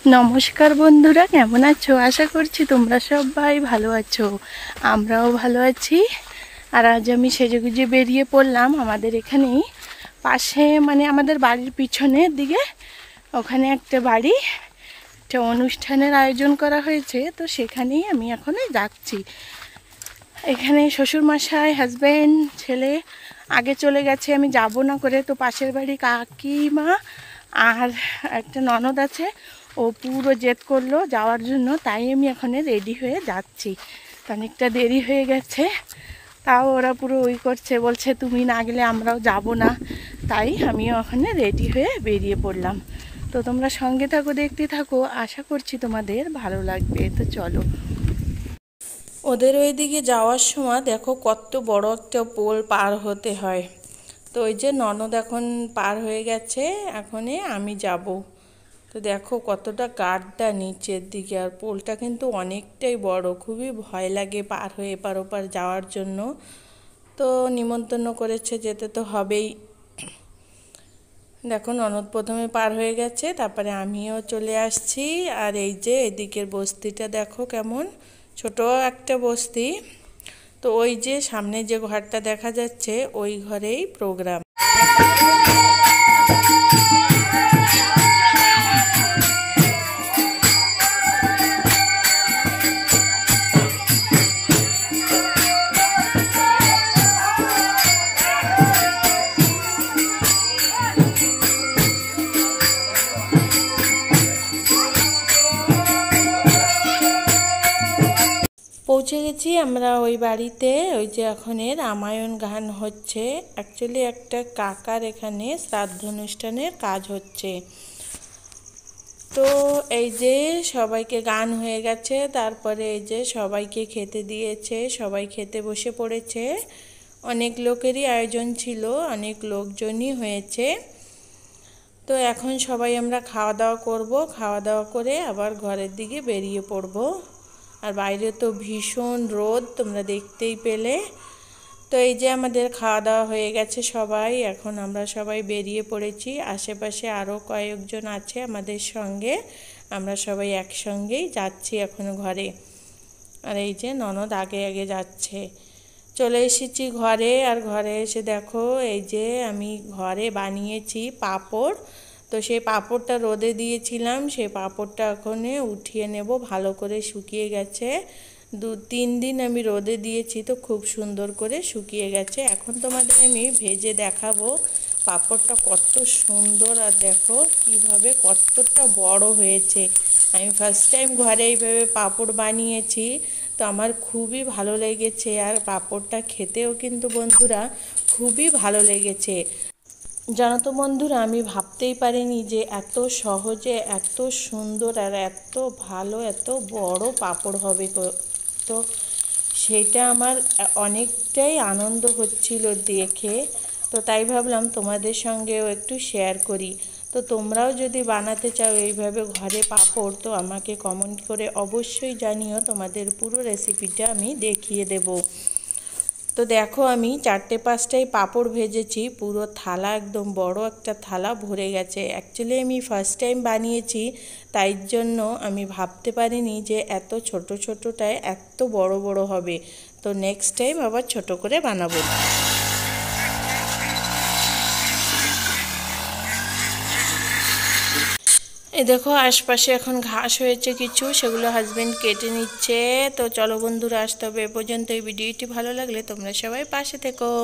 নমস্কার বন্ধুরা, কেমন আছো? আশা করছি তোমরা সবাই ভালো আছো। আমরাও ভালো আছি। আর আজ আমি সেজেগুজে বেরিয়ে পড়লাম আমাদের এখানেই পাশে, মানে আমাদের বাড়ির পিছনের দিকে ওখানে একটা বাড়ি, একটা অনুষ্ঠানের আয়োজন করা হয়েছে, তো সেখানেই আমি এখন যাচ্ছি। এখানে শ্বশুরমশাই, হাজব্যান্ড, ছেলে আগে চলে গেছে, আমি যাব না করে, তো পাশের বাড়ি কাকিমা আর একটা ননদ আছে, ও পুরো জেদ করলো যাওয়ার জন্য, তাই আমি এখানে রেডি হয়ে যাচ্ছি। অনেকটা দেরি হয়ে গেছে, তাও ওরা পুরো ওই করছে, বলছে তুমি না গেলে আমরাও যাব না। তাই আমিও ওখানে রেডি হয়ে বেরিয়ে পড়লাম। তো তোমরা সঙ্গে থাকো, দেখতে থাকো, আশা করছি তোমাদের ভালো লাগবে। তো চলো। ওদের ওই দিকে যাওয়ার সময় দেখো কত বড় একটা পোল পার হতে হয়। তো ওই যে ননদ এখন পার হয়ে গেছে, এখনই আমি যাব। তো দেখো কতটা গাঢ়টা নিচের দিকে, আর পোলটা কিন্তু অনেকটাই বড়, খুবই ভয় লাগে পার হয়ে এপার ওপার যাওয়ার জন্য। তো নিমন্ত্রণ করেছে, যেতে তো হবেই। দেখো ননদ প্রথমে পার হয়ে গেছে, তারপরে আমিও চলে আসছি। আর এই যে এদিকের বস্তিটা দেখো কেমন ছোট একটা বস্তি। তো ওই যে সামনে যে ঘরটা দেখা যাচ্ছে, ওই ঘরেই প্রোগ্রাম। পৌঁছে গেছি আমরা ওই বাড়িতে। ওই যে এখানে রামায়ণ গান হচ্ছে, অ্যাকচুয়ালি একটা কাকার এখানে শ্রাদ্ধ অনুষ্ঠানের কাজ হচ্ছে। তো এই যে সবাইকে গান হয়ে গেছে, তারপরে এই যে সবাইকে খেতে দিয়েছে, সবাই খেতে বসে পড়েছে। অনেক লোকেরই আয়োজন ছিল, অনেক লোকজনই হয়েছে। তো এখন সবাই আমরা খাওয়া দাওয়া করব, খাওয়া দাওয়া করে আবার ঘরের দিকে বেরিয়ে পড়ব। আর বাইরে তো ভীষণ রোদ, তোমরা দেখতেই পেলে। তো এই যে আমাদের খাওয়া দাওয়া হয়ে গেছে সবাই, এখন আমরা সবাই বেরিয়ে পড়েছি। আশেপাশে আরও কয়েকজন আছে আমাদের সঙ্গে, আমরা সবাই একসঙ্গেই যাচ্ছি এখন ঘরে। আর এই যে ননদ আগে আগে যাচ্ছে। চলে এসেছি ঘরে, আর ঘরে এসে দেখো এই যে আমি ঘরে বানিয়েছি পাঁপড়। তো সেই পাঁপড়টা রোদে দিয়েছিলাম, সেই পাঁপড়টা এখন উঠিয়ে নেব, ভালো করে শুকিয়ে গেছে। 2-3 দিন আমি রোদে দিয়েছি, তো খুব সুন্দর করে শুকিয়ে গেছে। এখন তোমাদের আমি ভেজে দেখাবো পাঁপড়টা কত সুন্দর, আর দেখো কিভাবে কতটা বড় হয়েছে। আমি ফার্স্ট টাইম ঘরে এইভাবে পাঁপড় বানিয়েছি, তো আমার খুবই ভালো লেগেছে। আর পাঁপড়টা খেতেও কিন্তু বন্ধুরা খুবই ভালো লেগেছে। জানো তো বন্ধুরা, আমি ভাবতেই পারিনি যে এত সহজে এত সুন্দর আর এত ভালো এত বড় পাঁপড় হবে। তো সেটা আমার অনেকটাই আনন্দ হচ্ছিল দেখে। তো তাই ভাবলাম তোমাদের সঙ্গেও একটু শেয়ার করি। তো তোমরাও যদি বানাতে চাও এইভাবে ঘরে পাঁপড়, তো আমাকে কমেন্ট করে অবশ্যই জানিও, তোমাদের পুরো রেসিপিটা আমি দেখিয়ে দেব। তো দেখো আমি 4-5টাই পাঁপড় ভেজেছি, পুরো থালা একদম বড় একটা থালা ভরে গেছে। অ্যাকচুয়ালি আমি ফার্স্ট টাইম বানিয়েছি, তাই জন্য আমি ভাবতে পারিনি যে এত ছোট ছোটটায় এত বড় বড় হবে। তো নেক্সট টাইম আবার ছোট করে বানাবো। এই দেখো আশপাশে এখন ঘাস হয়েছে কিছু, সেগুলো হাজবেন্ড কেটে নিচ্ছে। তো চলো বন্ধুরা, আসতে হবে এ পর্যন্ত। এই ভিডিওটি ভালো লাগলে তোমরা সবাই পাশে থেকো।